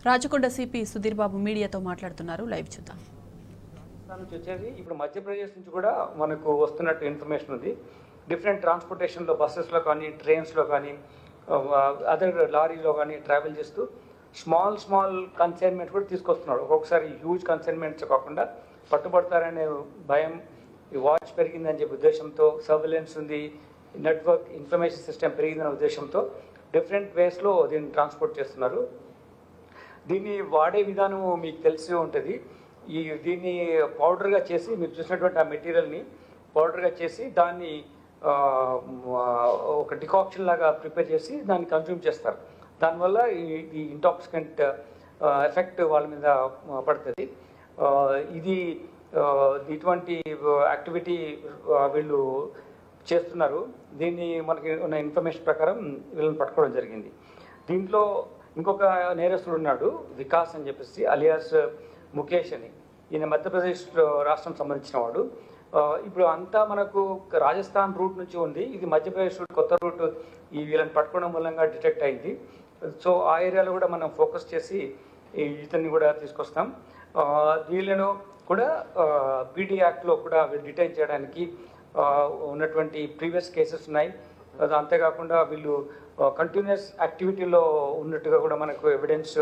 Rachakonda CP Sudheer Babu మీడియాతో మాట్లాడుతున్నారు. Live చూద్దాం. వచ్చేది ఇప్పుడు మధ్యప్రదేశ్ నుంచి కూడా మనకు వస్తున్నట్టు ఇన్ఫర్మేషన్ ఉంది. డిఫరెంట్ ట్రాన్స్పోర్టేషన్లో బస్సెస్లో కానీ ట్రైన్స్లో కానీ అదర్ లారీలో కానీ ట్రావెల్ చేస్తూ స్మాల్ కన్సైన్మెంట్స్ కూడా తీసుకొస్తున్నాడు. ఒక్కొక్కసారి హ్యూజ్ కన్సైన్మెంట్స్ కాకుండా పట్టుబడతారనే భయం, ఈ వాచ్ పెరిగిందని చెప్పే ఉద్దేశంతో, సర్వేలెన్స్ ఉంది, నెట్వర్క్ ఇన్ఫర్మేషన్ సిస్టమ్ పెరిగిందనే ఉద్దేశంతో డిఫరెంట్ వేస్లో దీన్ని ట్రాన్స్పోర్ట్ చేస్తున్నారు. దీన్ని వాడే విధానం మీకు తెలిసి ఉంటుంది. దీన్ని పౌడర్గా చేసి మీరు చూసినటువంటి ఆ మెటీరియల్ని పౌడర్గా చేసి దాన్ని ఒక డికాక్షన్ లాగా ప్రిపేర్ చేసి దాన్ని కన్జ్యూమ్ చేస్తారు. దానివల్ల ఈ ఇంటాక్సికెంట్ ఎఫెక్ట్ వాళ్ళ మీద పడుతుంది. ఇది ఇటువంటి యాక్టివిటీ వీళ్ళు చేస్తున్నారు. దీన్ని మనకి ఉన్న ఇన్ఫర్మేషన్ ప్రకారం వీళ్ళని పట్టుకోవడం జరిగింది. దీంట్లో ఇంకొక నేరస్తుడు ఉన్నాడు, వికాస్ అని చెప్పేసి అలియాస్ ముఖేష్ అని. ఈయన మధ్యప్రదేశ్ రాష్ట్రం సంబంధించిన వాడు. ఇప్పుడు అంతా మనకు రాజస్థాన్ రూట్ నుంచి ఉంది, ఇది మధ్యప్రదేశ్ రూట్, కొత్త రూట్ ఈ వీళ్ళని పట్టుకోవడం మూలంగా డిటెక్ట్ అయింది. సో ఆ ఏరియాలో కూడా మనం ఫోకస్ చేసి ఇతన్ని కూడా తీసుకొస్తాం. వీళ్ళను కూడా పీడీ యాక్ట్లో కూడా డిటైన్ చేయడానికి ఉన్నటువంటి ప్రీవియస్ కేసెస్ ఉన్నాయి. అంతేకాకుండా వీళ్ళు కంటిన్యూస్ యాక్టివిటీలో ఉన్నట్టుగా కూడా మనకు ఎవిడెన్స్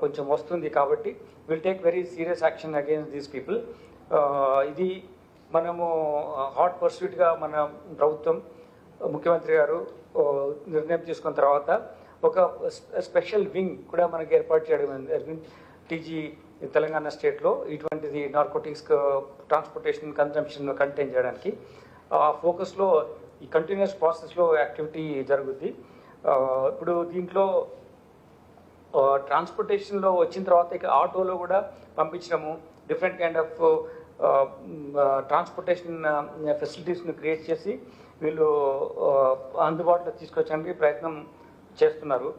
కొంచెం వస్తుంది. కాబట్టి will take very serious action against these people. ఇది మనము హాట్ పర్సూట్గా మన ప్రభుత్వం, ముఖ్యమంత్రి గారు నిర్ణయం తీసుకున్న తర్వాత ఒక స్పెషల్ వింగ్ కూడా మనకి ఏర్పాటు చేయడం జరిగింది. టీజీ తెలంగాణ స్టేట్లో ఇటువంటిది నార్కోటిక్స్ ట్రాన్స్పోర్టేషన్ కన్జంప్షన్ కంటైన్ చేయడానికి ఆ ఫోకస్లో ఈ కంటిన్యూస్ ప్రాసెస్లో యాక్టివిటీ జరుగుద్ది. ఇప్పుడు దీంట్లో ట్రాన్స్పోర్టేషన్లో వచ్చిన తర్వాత ఇక ఆటోలో కూడా పంపించడము, డిఫరెంట్ కైండ్ ఆఫ్ ట్రాన్స్పోర్టేషన్ ఫెసిలిటీస్ని క్రియేట్ చేసి వీళ్ళు అందుబాటులో తీసుకొచ్చడానికి ప్రయత్నం చేస్తున్నారు.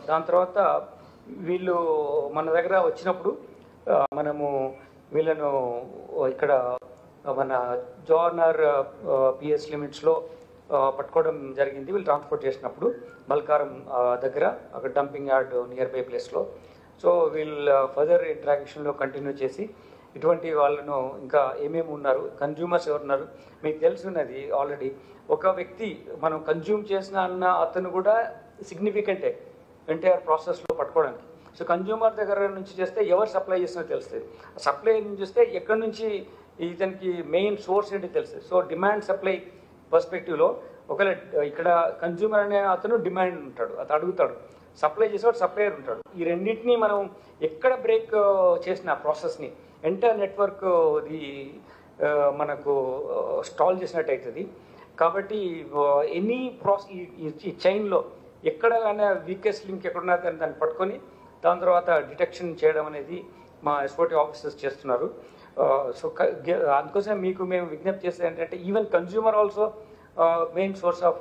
దాని తర్వాత వీళ్ళు మన దగ్గర వచ్చినప్పుడు మనము వీళ్ళను ఇక్కడ మన జోర్నర్ పిఎస్ లిమిట్స్లో పట్టుకోవడం జరిగింది. వీళ్ళు ట్రాన్స్పోర్ట్ చేసినప్పుడు మల్కారం దగ్గర అక్కడ డంపింగ్ యార్డ్ నియర్ బై ప్లేస్లో. సో వీళ్ళు ఫర్దర్ ఇంటరాక్షన్లో కంటిన్యూ చేసి ఇటువంటి వాళ్ళను ఇంకా ఏమేమి ఉన్నారు, కన్జ్యూమర్స్ ఎవరున్నారు మీకు తెలిసి ఉన్నది ఆల్రెడీ. ఒక వ్యక్తి మనం కన్జ్యూమ్ చేసిన అన్న అతను కూడా సిగ్నిఫికెంటే ఎంటైర్ ప్రాసెస్లో పట్టుకోవడానికి. సో కన్జ్యూమర్ దగ్గర నుంచి చేస్తే ఎవరు సప్లై చేసినా తెలుస్తుంది, సప్లై నుంచి చేస్తే ఎక్కడి నుంచి ఇతనికి మెయిన్ సోర్స్ ఏంటి తెలుస్తుంది. సో డిమాండ్ సప్లై పర్స్పెక్టివ్లో ఒకవేళ ఇక్కడ కన్జ్యూమర్ అనే అతను డిమాండ్ ఉంటాడు, అతను అడుగుతాడు, సప్లై చేసేవాడు సప్లయర్ ఉంటాడు. ఈ రెండింటినీ మనం ఎక్కడ బ్రేక్ చేసిన ప్రాసెస్ని ఎంటైర్ నెట్వర్క్ ఇది మనకు స్టాల్ చేసినట్టు అవుతుంది. కాబట్టి ఎనీ ఈ చైన్లో ఎక్కడైనా వీకెస్ట్ లింక్ ఎక్కడున్నా దాన్ని పట్టుకొని దాని తర్వాత డిటెక్షన్ చేయడం అనేది మా ఎస్ఓటీ ఆఫీసర్స్ చేస్తున్నారు. సో అందుకోసం మీకు మేము విజ్ఞప్తి చేసేది ఏంటంటే even consumer also main source of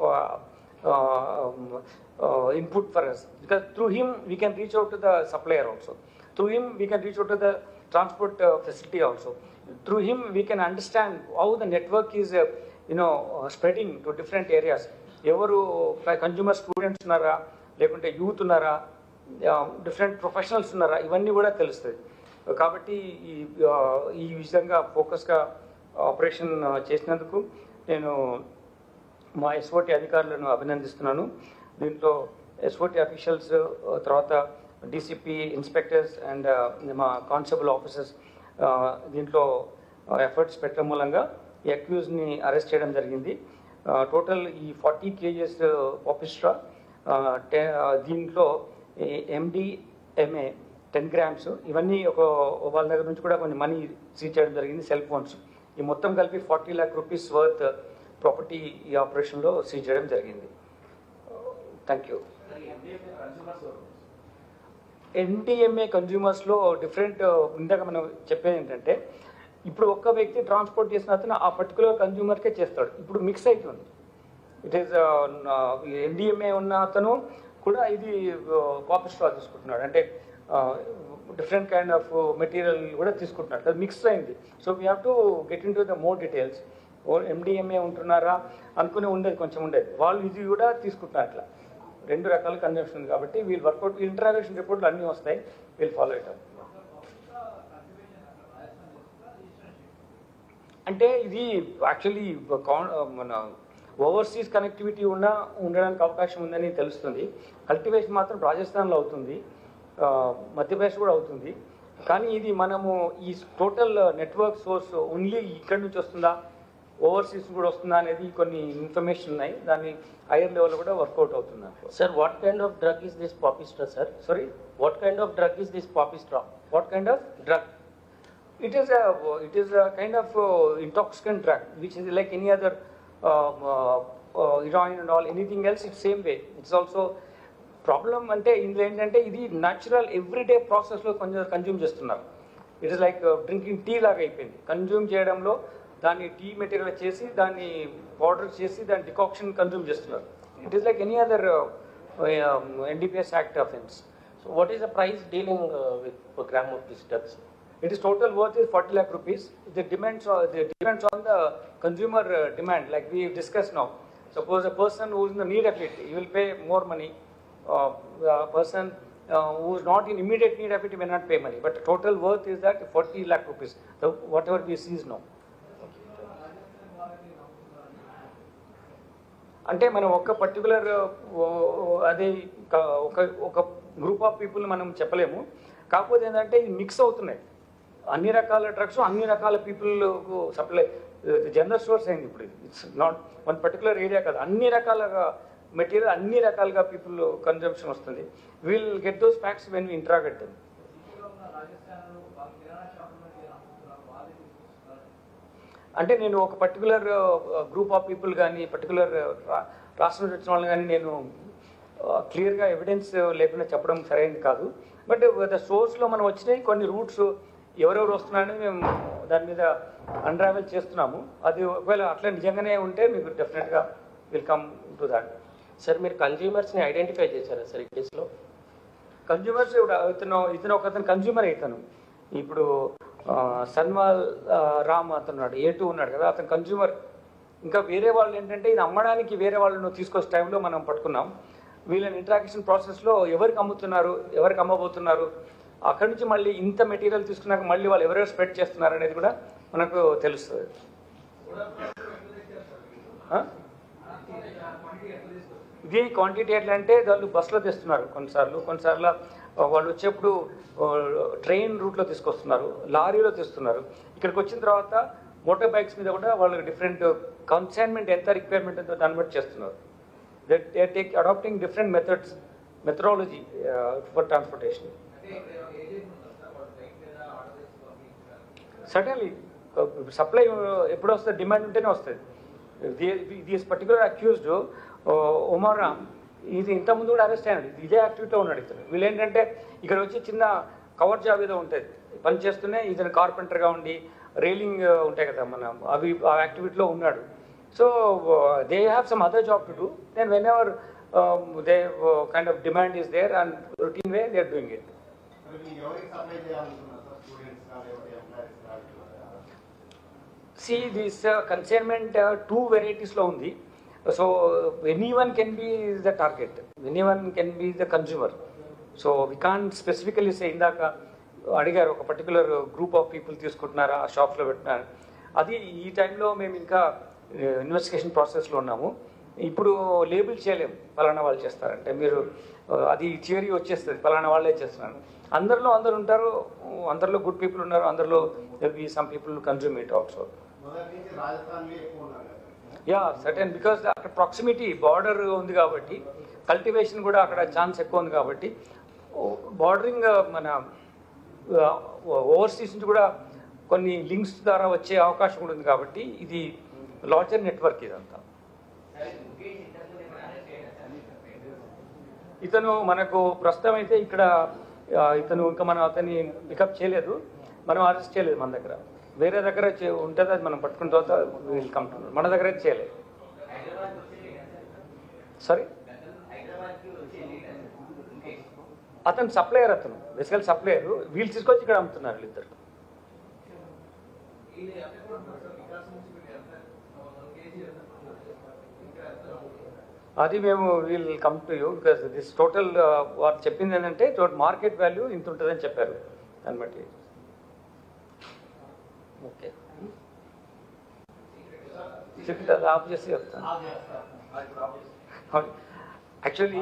input for us, because through him we can reach out to the supplier also, through him we can reach out to the transport facility also, through him we can understand how the network is spreading to different areas. Evaru consumer students unnara lekunte youth unnara, different professionals unnara, ivanni kuda telustadi. కాబట్టి ఈ విధంగా ఫోకస్గా operation చేసినందుకు నేను మా SOT అధికారులను అభినందిస్తున్నాను. దీంట్లో SOT officials, తర్వాత డీసీపీ, ఇన్స్పెక్టర్స్ అండ్ మా కానిస్టేబుల్ ఆఫీసర్స్ దీంట్లో ఎఫర్ట్స్ పెట్టడం మూలంగా ఈ అక్యూజ్ని అరెస్ట్ చేయడం జరిగింది. టోటల్ ఈ 40 kgs పాపిస్ట్రా, దీంట్లో MDMA 10 grams, ఇవన్నీ వాళ్ళ దగ్గర నుంచి కూడా కొన్ని మనీ సీజ్ చేయడం జరిగింది, సెల్ ఫోన్స్. ఈ మొత్తం కలిపి 40 lakh rupees వర్త్ ప్రాపర్టీ ఈ ఆపరేషన్లో సీజ్ చేయడం జరిగింది. Thank you. MDMA కన్జ్యూమర్స్లో డిఫరెంట్, ఇందాక మనం చెప్పేది ఏంటంటే ఇప్పుడు ఒక్క వ్యక్తి ట్రాన్స్పోర్ట్ చేసిన అతను ఆ పర్టికులర్ కన్జ్యూమర్కే చేస్తాడు. ఇప్పుడు మిక్స్ అవుతుంది. ఇట్ ఈస్ MDMA ఉన్న అతను కూడా ఇది పాపిస్ట్రా తీసుకుంటున్నాడు, అంటే డిఫరెంట్ కైండ్ ఆఫ్ మెటీరియల్ కూడా తీసుకుంటున్నాడు, అది మిక్స్ అయింది. So we have to get in to the more details. MDMA ఉంటున్నారా అనుకుని ఉండేది, కొంచెం ఉండేది, వాళ్ళు ఇది కూడా తీసుకుంటున్నారు. అట్లా రెండు రకాల కన్జంప్షన్ ఉంది కాబట్టి వీళ్ళు వర్కౌట్ ఇంట్రాగేషన్ రిపోర్ట్లు అన్నీ వస్తాయి, వీళ్ళు ఫాలో అవుతాం. అంటే ఇది యాక్చువల్లీ మన ఓవర్సీస్ కనెక్టివిటీ ఉండడానికి అవకాశం ఉందని తెలుస్తుంది. కల్టివేషన్ మాత్రం రాజస్థాన్లో అవుతుంది, మధ్యప్రదేశ్ కూడా అవుతుంది. కానీ ఇది మనము ఈ టోటల్ నెట్వర్క్ సోర్స్ ఓన్లీ ఇక్కడి నుంచి వస్తుందా, ఓవర్సీస్ కూడా వస్తుందా అనేది కొన్ని ఇన్ఫర్మేషన్ ఉన్నాయి. దాన్ని హైయర్ లెవెల్లో కూడా వర్కౌట్ అవుతుంది. Sir, what kind of drug is this Poppystra, sir? Sorry, What kind of drug is this Poppystra? what kind of drug? It is a kind of intoxicant drug, which is like any other heroin and all, anything else. It's same way. It's also problem అంటే ఇందులో ఏంటంటే ఇది natural everyday ప్రాసెస్లో కొంచెం consume చేస్తున్నారు. It is like drinking tea లాగా అయిపోయింది. Consume చేయడంలో దాన్ని టీ మెటీరియల్ చేసి దాన్ని పౌడర్ చేసి దాని డికాక్షన్ కన్జ్యూమ్ చేస్తున్నారు. It is like any other NDPS Act offense. So, what is the price dealing with per gram of this drugs? It is total worth is 40 lakh rupees. It depends on the consumer demand, like we discussed now. Suppose a person who is in the need of it, he will pay more money. A person who is not in immediate need of it may not pay money. But the total worth is that 40 lakh rupees. So whatever we see is now. అంటే మనం ఒక particular అదే ఒక group of people మనం చెప్పలేము. కాకపోతే ఏంటంటే ఇది మిక్స్ అవుతున్నాయి. అన్ని రకాల డ్రగ్స్ అన్ని రకాల పీపుల్కు సప్లై జనరల్ స్టోర్స్ అయింది ఇప్పుడు. It's not one particular area కాదు, అన్ని రకాలుగా మెటీరియల్ అన్ని రకాలుగా పీపుల్ కన్జంప్షన్ వస్తుంది. Will get those facts when we interrogate them. అంటే నేను ఒక పర్టికులర్ గ్రూప్ ఆఫ్ పీపుల్ కానీ పర్టికులర్ రాష్ట్రం నుంచి వచ్చిన వాళ్ళని కానీ నేను క్లియర్గా ఎవిడెన్స్ లేకుండా చెప్పడం సరైనది కాదు. బట్ ద సోర్స్లో మనం వచ్చినాయి కొన్ని రూట్స్ ఎవరెవరు వస్తున్నారని మేము దాని మీద అన్రావెల్ చేస్తున్నాము. అది ఒకవేళ అట్లా నిజంగానే ఉంటే మీకు డెఫినెట్గా will come to that. Sir, మీరు కన్జ్యూమర్స్ని ఐడెంటిఫై చేశారా సార్ ఈ కేసులో? కన్జ్యూమర్స్ ఇతను ఒకతను కన్జ్యూమర్ అవుతాను. ఇప్పుడు సన్వాల్ రామ్ అతను A2 ఉన్నాడు కదా, అతను కన్జ్యూమర్. ఇంకా వేరే వాళ్ళు ఏంటంటే ఇది అమ్మడానికి వేరే వాళ్ళను తీసుకొచ్చే టైంలో మనం పట్టుకున్నాం. వీళ్ళని ఇంట్రాక్షన్ ప్రాసెస్లో ఎవరికి అమ్ముతున్నారు, ఎవరికి అమ్మబోతున్నారు, అక్కడి నుంచి మళ్ళీ ఇంత మెటీరియల్ తీసుకున్నాక మళ్ళీ వాళ్ళు ఎవరెవరు స్ప్రెడ్ చేస్తున్నారు అనేది కూడా మనకు తెలుస్తుంది. ఇది క్వాంటిటీ ఎట్లా అంటే వాళ్ళు బస్సులో తెస్తున్నారు, కొన్నిసార్లు వాళ్ళు వచ్చేప్పుడు ట్రైన్ రూట్లో తీసుకొస్తున్నారు, లారీలో తెస్తున్నారు. ఇక్కడికి వచ్చిన తర్వాత మోటార్ బైక్స్ మీద కూడా వాళ్ళకి డిఫరెంట్ కన్సైన్మెంట్ ఎంత రిక్వైర్మెంట్ ఎంతో దాన్ని బట్టి చేస్తున్నారు. They take adapting different methodology for transportation. Suddenly supply ఎప్పుడు వస్తుంది, డిమాండ్ ఉంటేనే వస్తుంది. This particular accused Omar Ram ఇది ఇంతకుముందు కూడా అరెస్ట్ అయినాడు, ఇదే యాక్టివిటీలో ఉన్నాడు ఇతను. వీళ్ళు ఏంటంటే ఇక్కడ వచ్చి చిన్న కవర్ జాబ్ ఏదో ఉంటుంది పని చేస్తూనే ఇతను కార్పెంటర్గా ఉండి రైలింగ్ ఉంటాయి కదా మనం అవి ఆ యాక్టివిటీలో ఉన్నాడు. So they have some other job to do. Then whenever they kind of demand is there and routine way they are doing it. See, this consignment two varieties లో ఉంది. So anyone can be the target, anyone can be the consumer. So we can't specifically say ఇందాక అడిగారు ఒక particular group of people తీసుకుంటున్నారా ఆ షాప్లో పెట్టినారు. అది ఈ టైంలో మేము ఇంకా ఇన్వెస్టిగేషన్ ప్రాసెస్లో ఉన్నాము. ఇప్పుడు లేబుల్ చేయలేము పలానా వాళ్ళు చేస్తారంటే. మీరు అది థియరీ వచ్చేస్తుంది పలానా వాళ్ళే చేస్తున్నారు. అందరిలో అందరు ఉంటారు, అందరిలో గుడ్ పీపుల్ ఉన్నారు, అందరిలో will be some people consume it also. Yeah certain, because అక్కడ ప్రాక్సిమిటీ బార్డర్ ఉంది కాబట్టి కల్టివేషన్ కూడా అక్కడ ఛాన్స్ ఎక్కువ ఉంది కాబట్టి బార్డరింగ్ మన ఓవర్సీస్ నుంచి కూడా కొన్ని లింక్స్ ద్వారా వచ్చే అవకాశం కూడా ఉంది కాబట్టి ఇది లార్జర్ నెట్వర్క్ ఇదంతా. ఇతను మనకు ప్రస్తుతం అయితే ఇక్కడ ఇతను ఇంకా మనం అతన్ని పికప్ చేయలేదు, మనం అరెస్ట్ చేయలేదు. మన దగ్గర వేరే దగ్గర ఉంటుంది, అది మనం పట్టుకున్న తర్వాత వీళ్ళు కంటున్నారు. మన దగ్గర అయితే చేయలేదు. సారీ, అతను సప్లయర్, అతను బేసికల్ సప్లయర్. వీళ్ళు తీసుకొచ్చి ఇక్కడ అమ్ముతున్నారు వీళ్ళిద్దరు. అది మేము will come to you because this total వారు చెప్పింది ఏంటంటే మార్కెట్ వాల్యూ ఇంత ఉంటుందని చెప్పారు దాన్ని బట్టి. ఓకే చెప్తే అది ఆఫ్ చేసి చెప్తాను. యాక్చువల్లీ